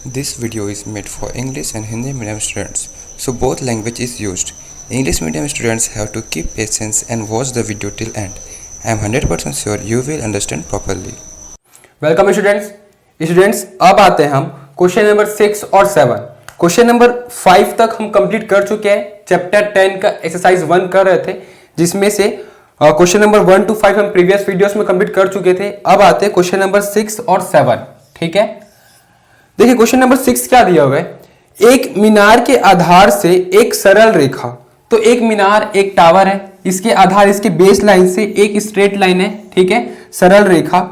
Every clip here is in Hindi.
This video is made for English and Hindi medium students, so both language is used. English medium students have to keep patience and watch the video till end. I am 100% sure you will understand properly. Welcome students अब आते हैं हम क्वेश्चन नंबर 6 और 7। क्वेश्चन नंबर 5 तक हम कंप्लीट कर चुके हैं। चैप्टर 10 का एक्सरसाइज 1 कर रहे थे, जिसमें से क्वेश्चन नंबर 1 to 5 हम प्रीवियस वीडियोस में कंप्लीट कर चुके थे। अब आते हैं क्वेश्चन नंबर 6 और 7। ठीक है, देखिए क्वेश्चन नंबर 6 क्या दिया हुआ है। एक मीनार के आधार से एक सरल रेखा, तो एक मीनार एक टावर है, इसके आधार इसके बेस लाइन से एक स्ट्रेट लाइन है। ठीक है, सरल रेखा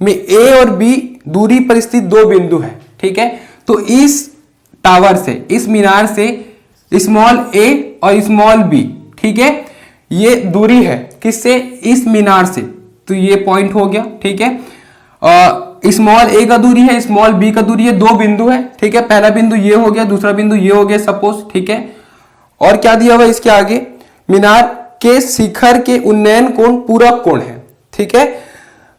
में ए और बी दूरी पर स्थित दो बिंदु है। ठीक है, तो इस टावर से, इस मीनार से स्मॉल ए और स्मॉल बी, ठीक है, ये दूरी है किससे, इस मीनार से, तो ये पॉइंट हो गया। ठीक है, स्मॉल ए का दूरी है, स्मॉल बी का दूरी है, दो बिंदु है। ठीक है, पहला बिंदु ये हो गया, दूसरा बिंदु ये हो गया सपोज। ठीक है, और क्या दिया हुआ इसके आगे, मीनार के शिखर के उन्नयन कोण पूरक कोण है। ठीक है,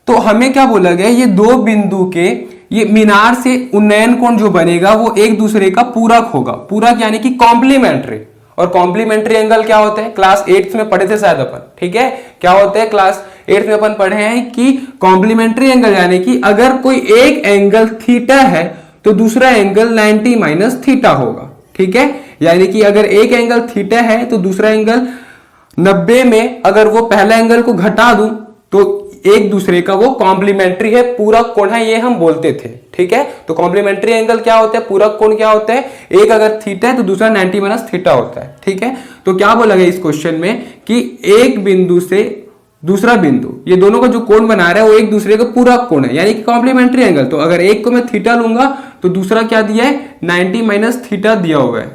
तो हमें क्या बोला गया, ये दो बिंदु के, ये मीनार से उन्नयन कोण जो बनेगा वो एक दूसरे का पूरक होगा। पूरक यानी कि कॉम्प्लीमेंट्री। और कॉम्प्लीमेंट्री एंगल क्या होते हैं, क्लास 8th में पढ़े थे शायद अपन। ठीक है, क्या होते हैं, क्लास 8th में अपन पढ़े हैं कि कॉम्प्लीमेंट्री एंगल यानी कि अगर कोई एक एंगल थीटा है तो दूसरा एंगल 90 माइनस थीटा होगा। ठीक है, यानी कि अगर एक एंगल थीटा है तो दूसरा एंगल 90 में अगर वो पहला एंगल को घटा दूं तो एक दूसरे का वो कॉम्प्लीमेंट्री है, पूरक कोण है, ये हम बोलते थे। ठीक है, तो कॉम्प्लीमेंट्री एंगल क्या होता है, पूरक कोण क्या होता है, एक अगर थीटा है तो दूसरा 90 माइनस थीटा होता है। ठीक है, तो क्या बोला गया इस क्वेश्चन में कि एक बिंदु से दूसरा बिंदु, ये दोनों का जो कोण बना रहा है वो एक दूसरे का पूरक कोण है, यानी कि कॉम्प्लीमेंट्री एंगल। तो अगर एक को मैं थीटा लूंगा तो दूसरा क्या दिया है, 90 माइनस थीटा दिया हुआ है।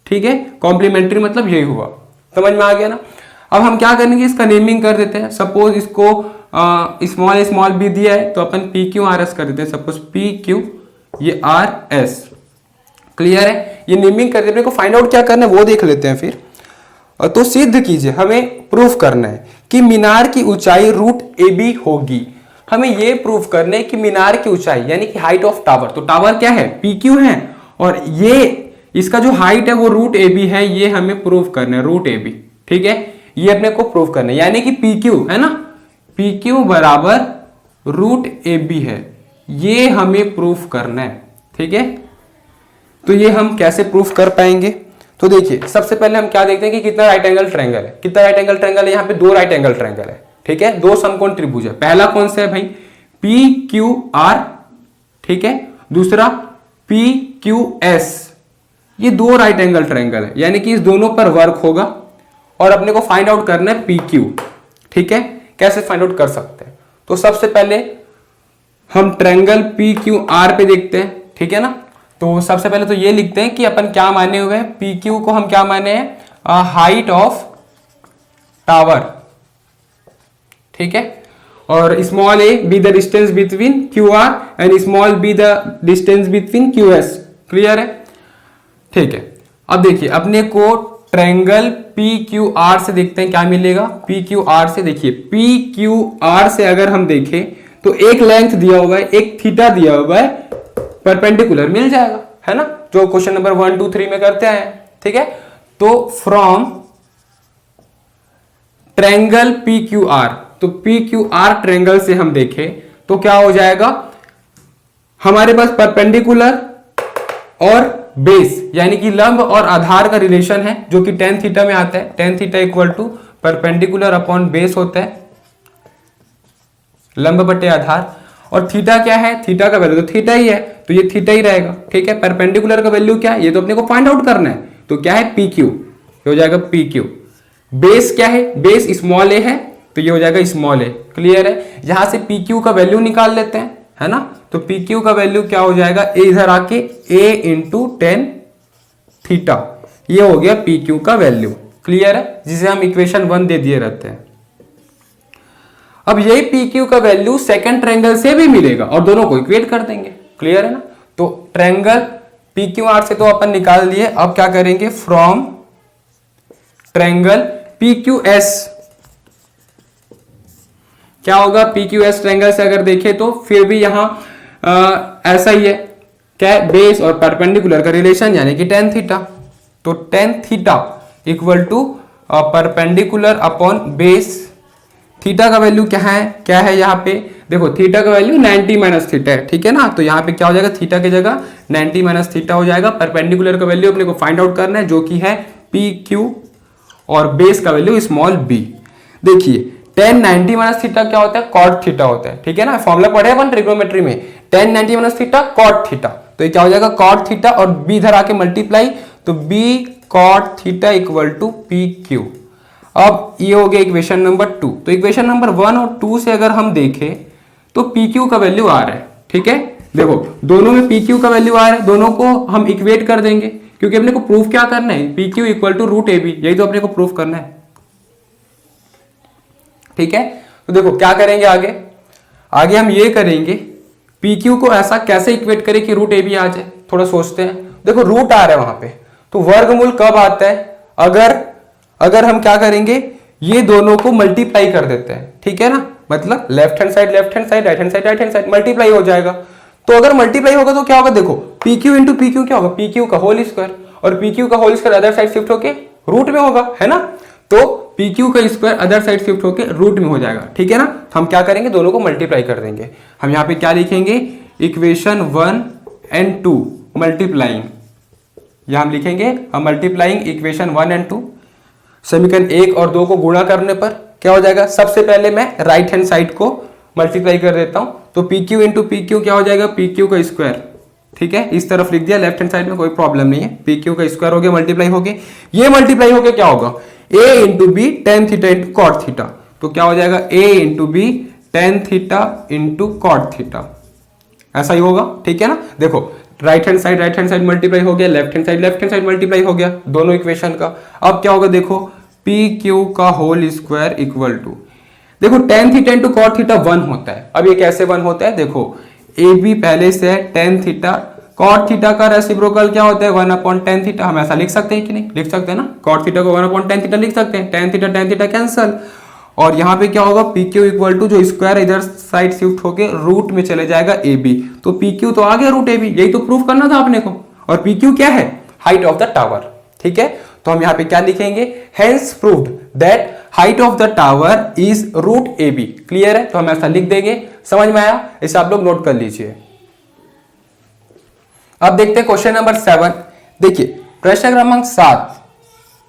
ठीक है, कॉम्प्लीमेंट्री मतलब यही हुआ, समझ में आ गया ना। अब हम क्या करेंगे, इसका नेमिंग कर देते हैं। सपोज इसको स्मॉल स्मॉल बी दिया है तो अपन पी क्यू आर एस कर देते हैं। सपोज पी क्यू, ये आर एस, क्लियर है, ये नेमिंग कर देते हैं। को फाइंड आउट क्या करना है वो देख लेते हैं फिर। तो सिद्ध कीजिए, हमें प्रूफ करना है कि मीनार की ऊंचाई रूट ए बी होगी। हमें ये प्रूफ करना है कि मीनार की ऊंचाई यानी कि हाइट ऑफ टावर, तो टावर क्या है, पी क्यू है, और ये इसका जो हाइट है वो रूट ए बी है, ये हमें प्रूफ करना है, रूट ए बी। ठीक है, ये अपने को प्रूफ करना है, यानी कि पी क्यू है ना, पी क्यू बराबर रूट ए बी है, ये हमें प्रूफ करना है। ठीक है, तो ये हम कैसे प्रूफ कर पाएंगे, तो देखिए सबसे पहले हम क्या देखते हैं कि कितना राइट एंगल ट्रायंगल है। कितना राइट एंगल ट्रायंगल है, यहाँ पे दो राइट एंगल ट्रायंगल है। ठीक है, दो समकोण त्रिभुज है। पहला कौन सा है भाई, पी क्यू आर, ठीक है, दूसरा पी क्यू एस, ये दो राइट एंगल ट्रायंगल है, यानी कि इस दोनों पर वर्क होगा और अपने को फाइंड आउट करना है पी क्यू। ठीक है, कैसे फाइंड आउट कर सकते हैं, तो सबसे पहले हम ट्रायंगल पी क्यू आर पे देखते हैं। ठीक है ना, तो सबसे पहले तो ये लिखते हैं कि अपन क्या माने हुए हैं, पी क्यू को हम क्या माने हैं, हाइट ऑफ टावर। ठीक है, और small A be the distance between Q R and small be the distance between Q S. Clear है, ठीक है। अब देखिए अपने को ट्रायंगल पी क्यू आर से देखते हैं क्या मिलेगा। पी क्यू आर से देखिए, पी क्यू आर से अगर हम देखें तो एक लेंथ दिया हुआ है, एक थीटा दिया हुआ है, परपेंडिकुलर मिल जाएगा, है ना, जो क्वेश्चन नंबर 1 2 3 में करते हैं। ठीक है, तो from triangle P Q R, तो पी क्यू आर ट्रायंगल से हम देखें तो क्या हो जाएगा, हमारे पास परपेंडिकुलर और बेस यानी कि लंब और आधार का रिलेशन है, जो कि tan थीटा में आता है। tan theta equal to perpendicular upon base होता है, लंब बटे आधार। और थीटा क्या है, थीटा का वैल्यू तो थीटा ही है, तो ये थीटा ही रहेगा। ठीक है, परपेंडिकुलर का वैल्यू क्या है, ये तो अपने को फाइंड आउट करना है, तो क्या है पी क्यू, ये हो जाएगा पी क्यू। बेस क्या है, बेस स्मॉल ए है, तो ये हो जाएगा स्मॉल ए। क्लियर है, यहां से पी क्यू का वैल्यू निकाल लेते हैं, है ना, तो पी क्यू का वैल्यू क्या हो जाएगा, ए इधर आके ए इंटू टेन थीटा, ये हो गया पी क्यू का वैल्यू। क्लियर है, जिसे हम इक्वेशन 1 दे दिए रहते हैं। अब यही पी क्यू का वैल्यू सेकंड ट्रायंगल से भी मिलेगा और दोनों को इक्वेट कर देंगे। क्लियर है ना, तो ट्रायंगल पी क्यू आर से तो अपन निकाल लिए, अब क्या करेंगे, from triangle P Q S, क्या होगा, पी क्यू एस ट्रायंगल से अगर देखें तो फिर भी यहां ऐसा ही है, क्या बेस और परपेंडिकुलर का रिलेशन यानी कि टेन थीटा। तो tan theta equal to perpendicular upon base. Theta का वैल्यू क्या है यहाँ पे देखो, थीटा का वैल्यू 90 माइनस थीटा है, ठीक है ना। तो यहाँ पे क्या हो जाएगा, थीटा की जगह 90 माइनस थीटा हो जाएगा। परपेंडिकुलर का वैल्यू अपने को फाइंड आउट करना है जो कि है पी क्यू, और बेस का वैल्यू स्मॉल बी। देखिए tan 90 माइनस थीटा क्या होता है, कॉट थीटा होता है, ठीक है ना। फॉर्मूला पढ़े अपन ट्रिग्नोमेट्री में, tan 90 minus theta cot theta. तो ये क्या हो जाएगा, कॉट थीटा और b इधर आके मल्टीप्लाई, तो b cot theta equal to P Q. अब ये हो गया इक्वेशन नंबर 2। तो इक्वेशन नंबर 1 और 2 से अगर हम देखें तो पी क्यू का वैल्यू आ रहा है, ठीक है। देखो दोनों में पी क्यू का वैल्यू आ रहा है, दोनों को हम इक्वेट कर देंगे क्योंकि अपने को प्रूफ क्या करना है, P Q equal to root A B, यही तो अपने को प्रूफ करना है, ठीक है। तो देखो क्या करेंगे आगे हम ये करेंगे, पी क्यू को ऐसा कैसे इक्वेट करें कि रूट ए बी आ जाए, थोड़ा सोचते हैं। देखो रूट आ रहा है वहां पे, तो वर्गमूल कब आता है, अगर हम क्या करेंगे, ये दोनों को मल्टीप्लाई कर देते हैं, ठीक है ना। मतलब left hand side right hand side multiply हो जाएगा। तो अगर मल्टीप्लाई होगा तो क्या होगा, देखो P Q into P Q क्या होगा, पी क्यू का होल स्क्वायर, और पी क्यू का whole square other side shift होके रूट में होगा, है ना। तो पी क्यू का स्क्वायर अदर साइड शिफ्ट होके रूट में हो जाएगा, ठीक है ना। हम क्या करेंगे, दोनों को मल्टीप्लाई कर देंगे। हम यहाँ पे क्या लिखेंगे, इक्वेशन 1 एंड 2 मल्टीप्लाइंग, यहां हम लिखेंगे मल्टीप्लाइंग इक्वेशन 1 एंड 2। समीकरण 1 और 2 को गुणा करने पर क्या हो जाएगा, सबसे पहले मैं राइट हैंड साइड को मल्टीप्लाई कर देता हूं, तो P Q into P Q क्या हो जाएगा, पी क्यू का स्क्वायर, ठीक है। इस तरफ लिख दिया, लेफ्ट हैंड साइड में कोई प्रॉब्लम नहीं है। पी क्यू का स्क्वायर हो गया, मल्टीप्लाई हो गया, ये मल्टीप्लाई हो गया क्या होगा, A into B tan theta into cot theta. तो क्या हो जाएगा, A into B tan theta into cot theta, ऐसा ही होगा, ठीक है ना। देखो राइट हैंड साइड मल्टीप्लाई हो गया, लेफ्ट हैंड साइड मल्टीप्लाई हो गया दोनों इक्वेशन का। अब क्या होगा, देखो पी क्यू का होल स्क्वायर इक्वल टू, देखो ten theta into cot theta 1 होता है। अब ये कैसे 1 होता है, देखो ए बी पहले से है टेन थीटा, कॉट थीटा का रेसिप्रोकल क्या होता है 1 अपॉन टेन थीटा। हम ऐसा लिख सकते हैं कि नहीं, लिख सकते हैं ना, कॉट थीटा को 1 अपॉन टेन थीटा लिख सकते हैं, टेन थीटा कैंसल, और यहाँ पे क्या होगा, पी क्यू इक्वल टू जो स्क्वायर इधर साइड शिफ्ट होके रूट में चले जाएगा ए बी। तो पी क्यू तो आ गया रूट ए बी, यही तो प्रूफ करना था अपने को। और पी क्यू क्या है, हाइट ऑफ द टावर, ठीक है। तो हम यहाँ पे क्या लिखेंगे, hence proved that height of the tower is root A B. Clear है, तो हम ऐसा लिख देंगे। समझ में आया, इसे आप लोग नोट कर लीजिए। अब देखते हैं क्वेश्चन नंबर 7। देखिए प्रश्न क्रमांक 7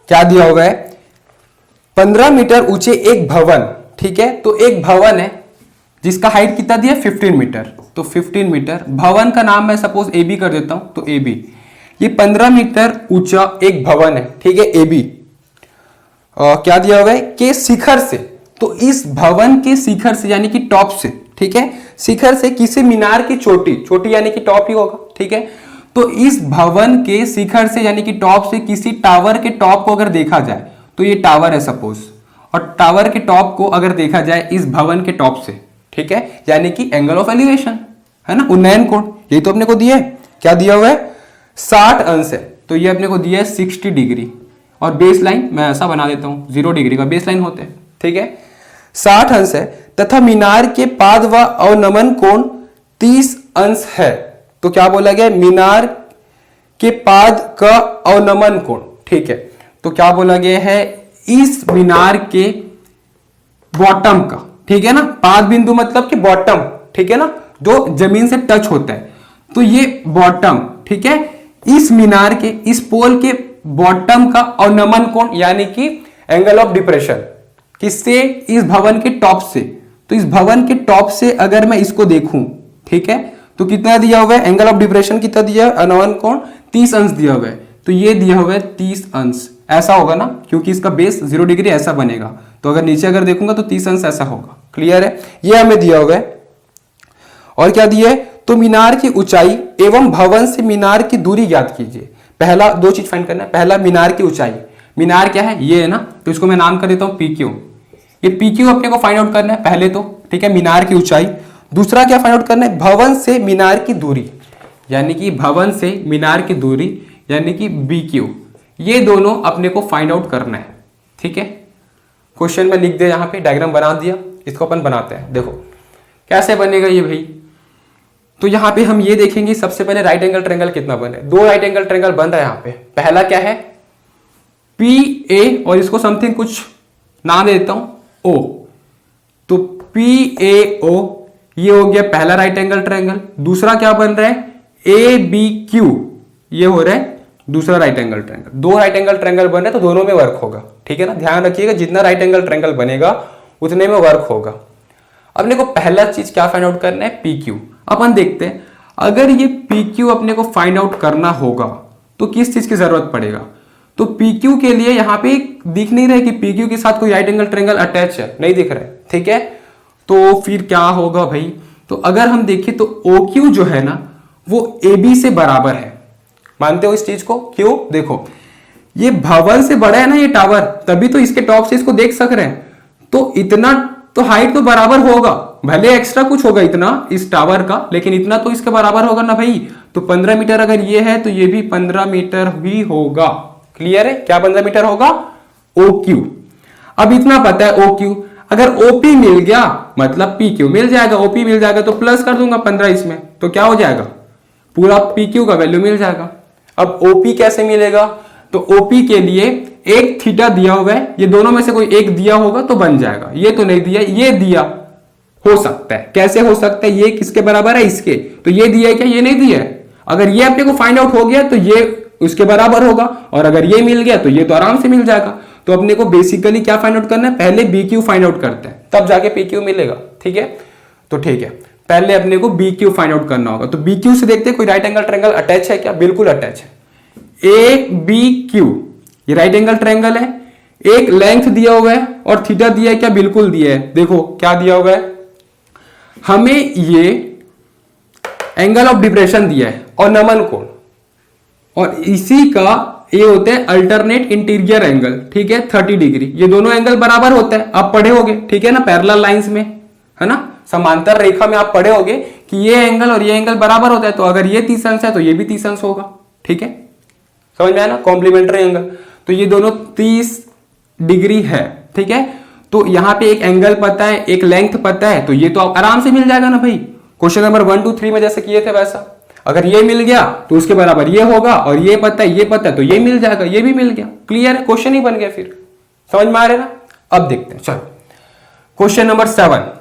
क्या दिया हुआ है, 15 मीटर ऊंचे एक भवन, ठीक है। तो एक भवन है जिसका हाइट कितना दिया, 15 मीटर। तो 15 मीटर, भवन का नाम मैं सपोज ए बी कर देता हूं, तो ए बी, ये 15 मीटर ऊंचा एक भवन है, ठीक है, ए बी। क्या दिया हुआ है, के शिखर से, तो इस भवन के शिखर से यानी कि टॉप से, ठीक है, शिखर से किसी मीनार की चोटी यानी कि टॉप ही होगा, ठीक है। तो इस भवन के शिखर से यानी कि टॉप से किसी टावर के टॉप को अगर देखा जाए, तो ये टावर है सपोज, और टावर के टॉप को अगर देखा जाए इस भवन के टॉप से, ठीक है, यानी कि एंगल ऑफ एलिवेशन, है ना, उन्नयन कोण, यही तो अपने को दिया है। क्या दिया हुआ है, 60 अंश है, तो ये अपने को दिया है 60 डिग्री, और बेस लाइन मैं ऐसा बना देता हूं, 0 डिग्री का बेस लाइन होते हैं, ठीक है। 60 अंश है तथा मीनार के पाद व अवनमन कोण 30 अंश है। तो क्या बोला गया, मीनार के पाद का अवनमन कोण, ठीक है। तो क्या बोला गया है, इस मीनार के बॉटम का, ठीक है ना, पाद बिंदु मतलब कि बॉटम, ठीक है ना, जो जमीन से टच होता है, तो ये बॉटम, ठीक है, इस मीनार के, इस पोल के बॉटम का अवनमन कोण यानी कि एंगल ऑफ डिप्रेशन, किससे, इस भवन के टॉप से। तो इस भवन के टॉप से अगर मैं इसको देखूं, ठीक है, तो कितना दिया हुआ है, एंगल ऑफ डिप्रेशन कितना दिया है, अवनमन कोण 30 अंश दिया हुआ है। तो ये दिया हुआ है 30 अंश, ऐसा होगा ना, क्योंकि इसका बेस 0 डिग्री ऐसा बनेगा। तो अगर नीचे अगर देखूंगा तो 30 अंश ऐसा होगा। क्लियर है, ये हमें दिया हुआ है। और क्या दिया है, तो मीनार की ऊंचाई एवं भवन से मीनार की दूरी ज्ञात कीजिए। पहला 2 चीज फाइंड करना है, पहला मीनार की ऊंचाई, मीनार क्या है, ये है ना, तो इसको मैं नाम कर देता हूं पी क्यू। ये पी क्यू अपने को फाइंड आउट करना है पहले तो, ठीक है, मीनार की ऊंचाई। दूसरा क्या फाइंड आउट करना है, भवन से मीनार की दूरी, यानी कि भवन से मीनार की दूरी यानी कि बी क्यू, ये दोनों अपने को फाइंड आउट करना है, ठीक है। क्वेश्चन में लिख दिया, यहाँ पे डायग्राम बना दिया, इसको अपन बनाते हैं। देखो कैसे बनेगा ये भाई, तो यहाँ पे हम ये देखेंगे सबसे पहले राइट एंगल ट्रायंगल कितना बने। दो राइट एंगल ट्रायंगल बन रहा है यहाँ पे। पहला क्या है, पी ए, और इसको समथिंग कुछ नाम दे देता हूं ओ। तो पी ए ओ ये हो गया पहला राइट एंगल ट्रायंगल। दूसरा क्या बन रहा है, ए बी क्यू, ये हो रहा है दूसरा राइट एंगल ट्रायंगल। दो राइट एंगल ट्रायंगल बन रहे तो दोनों में वर्क होगा, ठीक है ना। ध्यान रखिएगा जितना राइट एंगल ट्रायंगल बनेगा उतने में वर्क होगा। अपने को पहला चीज क्या फाइंड आउट करना है, पी क्यू। अपन देखते हैं अगर ये पी क्यू अपने को फाइंड आउट करना होगा तो किस चीज की जरूरत पड़ेगा। तो पी क्यू के लिए यहाँ पे दिख नहीं रहा है कि पी क्यू के साथ कोई राइट एंगल ट्रायंगल अटैच है, नहीं दिख रहा है, ठीक है। तो फिर क्या होगा भाई, तो अगर हम देखें तो ओ क्यू जो है ना वो ए बी से बराबर है। मानते हो इस चीज को, क्यों, देखो ये भवन से बड़ा है ना ये टावर, तभी तो इसके टॉप से इसको देख सक रहे हैं। तो इतना तो हाइट तो बराबर होगा, भले एक्स्ट्रा कुछ होगा इतना इस टावर का, लेकिन इतना तो इसके बराबर होगा ना भाई। तो 15 मीटर अगर ये है तो ये भी 15 मीटर ही होगा। क्लियर है, क्या 15 मीटर होगा, ओ क्यू। अब इतना पता है ओ क्यू, अगर ओपी मिल गया मतलब पी क्यू मिल जाएगा। ओपी मिल जाएगा तो प्लस कर दूंगा 15 इसमें, तो क्या हो जाएगा, पूरा पी क्यू का वैल्यू मिल जाएगा। अब ओपी कैसे मिलेगा, तो ओपी के लिए एक थीटा दिया हुआ है, ये दोनों में से कोई एक दिया होगा तो बन जाएगा। ये तो नहीं दिया, ये दिया हो सकता है। कैसे हो सकता है, ये किसके बराबर है, इसके। तो ये दिया है क्या, ये नहीं दिया है। अगर ये अपने को फाइंड आउट हो गया तो ये उसके बराबर होगा, और अगर ये मिल गया तो ये तो आराम से मिल जाएगा। तो अपने को बेसिकली क्या फाइंड आउट करना है, पहले बी क्यू फाइंड आउट करते हैं तब जाके पी क्यू मिलेगा, ठीक है। तो ठीक है, पहले अपने को बी क्यू फाइंड आउट करना होगा। तो बी क्यू से देखते हैं कोई राइट एंगल ट्रायंगल अटैच है क्या, बिल्कुल अटैच है। ए बी क्यू ये राइट एंगल ट्रायंगल है, एक लेंथ दिया हुआ है और थीटा दिया है क्या, बिल्कुल दिया है। देखो क्या दिया हुआ है, हमें ये एंगल ऑफ डिप्रेशन दिया है और नमन कोण, और इसी का ये होता है अल्टरनेट इंटीरियर एंगल, ठीक है, 30 डिग्री। ये दोनों एंगल बराबर होता है, आप पढ़े होगे, ठीक है ना, पैरेलल लाइंस में, है ना, समांतर रेखा में आप पढ़े होगे कि ये एंगल और ये एंगल बराबर होता है। तो अगर ये 30 अंश है तो ये भी 30 अंश होगा, ठीक है, समझ में आया ना, कॉम्प्लीमेंट्री एंगल। तो ये दोनों 30 डिग्री है, ठीक है। तो यहां पे एक एंगल पता है, एक लेंथ पता है, तो ये तो आराम से मिल जाएगा ना भाई। क्वेश्चन नंबर 1 2 3 में जैसे किए थे वैसा, अगर ये मिल गया तो उसके बराबर ये होगा, और ये पता है, ये पता है, तो ये मिल जाएगा, ये भी मिल गया। क्लियर है, क्वेश्चन ही बन गया फिर। समझ में आ रहा है ना। अब देखते हैं, चलो क्वेश्चन नंबर 7।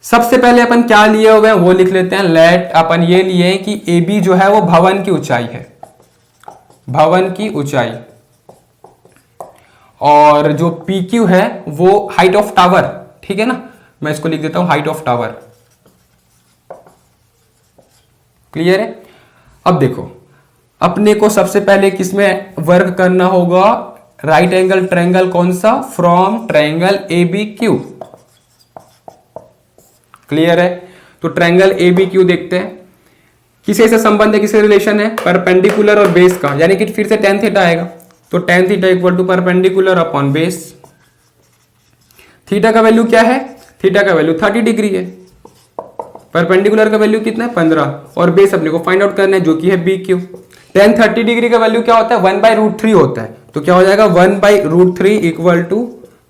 सबसे पहले अपन क्या लिए हुए हैं वो लिख लेते हैं। लेट अपन ये लिए कि ए बी जो है वो भवन की ऊंचाई है, भवन की ऊंचाई, और जो पी क्यू है वो हाइट ऑफ टावर, ठीक है ना। मैं इसको लिख देता हूं हाइट ऑफ टावर। क्लियर है। अब देखो अपने को सबसे पहले किसमें वर्क करना होगा, राइट एंगल ट्रायंगल कौन सा, from triangle A B Q. Clear है। तो ट्रायंगल ए बी क्यू देखते हैं, किसे से संबंध है, किसे रिलेशन है, परपेंडिकुलर और बेस का, यानी कि फिर से tan थीटा आएगा। तो tan theta equal to perpendicular upon base. Theta का वैल्यू क्या है, थीटा का वैल्यू 30 डिग्री है, परपेंडिकुलर का वैल्यू कितना है 15, और बेस अपने को फाइंड आउट करना है जो कि है बी क्यू। tan 30 डिग्री का वैल्यू क्या होता है, 1/√3 होता है। तो क्या हो जाएगा 1/√3 equal to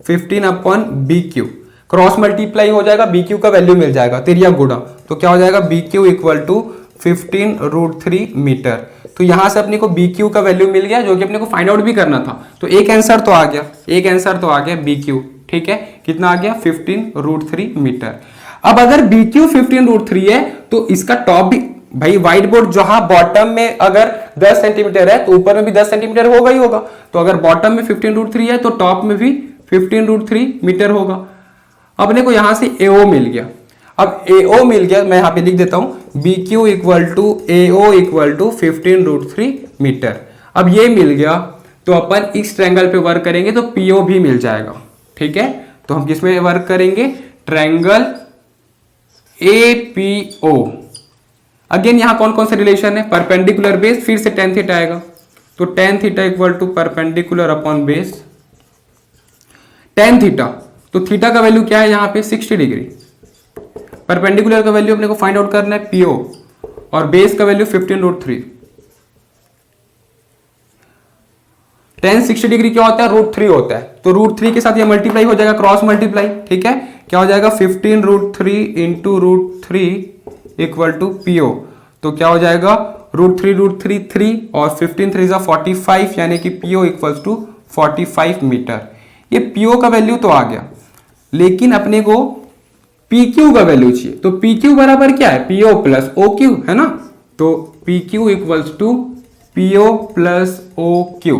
15 upon B Q. Cross multiply हो जाएगा, बी क्यू का वैल्यू मिल जाएगा, तिरिया गुणा। तो क्या हो जाएगा B Q equal to 15√3 metre. तो यहां से अपने को बी क्यू का वैल्यू मिल गया जो कि अपने को फाइंड आउट भी करना था। तो एक आंसर तो आ गया, एक आंसर तो आ गया बी क्यू, ठीक है। कितना आ गया 15√3 मीटर। अब अगर बी क्यू 15√3 है तो इसका टॉप भी भाई, व्हाइट बोर्ड जहां बॉटम में अगर 10 सेंटीमीटर है तो ऊपर में भी 10 सेंटीमीटर होगा ही होगा। तो अगर बॉटम में 15√3 है तो टॉप में भी 15√3 मीटर होगा। अपने को यहां से एओ मिल गया। अब एओ मिल गया, मैं यहां पे लिख देता हूं B Q equal to AO equal to 15√3 metre. अब ये मिल गया तो अपन इस ट्रायंगल पे वर्क करेंगे तो पीओ भी मिल जाएगा, ठीक है। तो हम किस में वर्क करेंगे, ट्रायंगल एपीओ। अगेन यहां कौन कौन से रिलेशन है, परपेंडिकुलर बेस, फिर से tan थीटा आएगा। तो tan theta equal to perpendicular upon base tan theta. तो थीटा का वैल्यू क्या है यहां पे 60 डिग्री, परपेंडिकुलर का वैल्यू अपने को फाइंड आउट करना है पीओ, और बेस का वैल्यू 15√3। tan 60 डिग्री क्या होता है, √3 होता है। तो √3 के साथ ये मल्टीप्लाई हो जाएगा, क्रॉस मल्टीप्लाई, ठीक है। क्या हो जाएगा 15√3 इंटू √3 इक्वल टू पीओ। तो क्या हो जाएगा √3 3 और 15 3 45 यानी कि पीओ इक्वल्स टू 45 मीटर। ये पीओ का वैल्यू तो आ गया, लेकिन अपने को पी क्यू का वैल्यू चाहिए। तो पी क्यू बराबर क्या है, पीओ प्लस ओ क्यू है ना। तो P Q equals to PO plus O Q.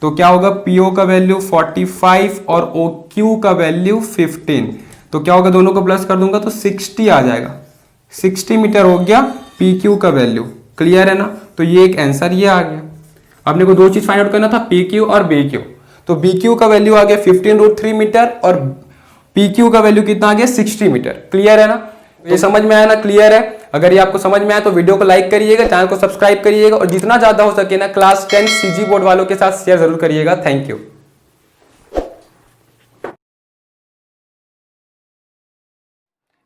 तो क्या होगा, पीओ का वैल्यू 45 और ओ क्यू का वैल्यू 15। तो क्या होगा, दोनों को प्लस कर दूंगा तो 60 आ जाएगा। 60 मीटर हो गया पी क्यू का वैल्यू। क्लियर है ना। तो ये एक आंसर ये आ गया। आपने को दो चीज फाइंड आउट करना था, पी क्यू और बी क्यू। तो बी क्यू का वैल्यू आ गया 15√3 मीटर और पी क्यू का वैल्यू कितना आ गया 60 मीटर। क्लियर है ना। ये समझ में आया ना, क्लियर है। अगर ये आपको समझ में आया तो वीडियो को लाइक करिएगा, चैनल को सब्सक्राइब करिएगा और जितना ज्यादा हो सके ना क्लास 10 सीजी बोर्ड वालों के साथ शेयर जरूर करिएगा। Thank you.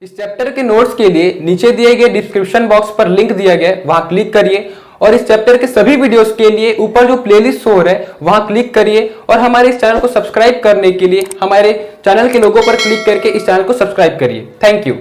इस चैप्टर के नोट्स के लिए नीचे दिए गए डिस्क्रिप्शन बॉक्स पर लिंक दिया गया है, वहां क्लिक करिए और इस चैप्टर के सभी वीडियोस के लिए ऊपर जो प्लेलिस्ट शो हो रहा है वहां क्लिक करिए और हमारे इस चैनल को सब्सक्राइब करने के लिए हमारे चैनल के लोगो पर क्लिक करके इस चैनल को सब्सक्राइब करिए। Thank you.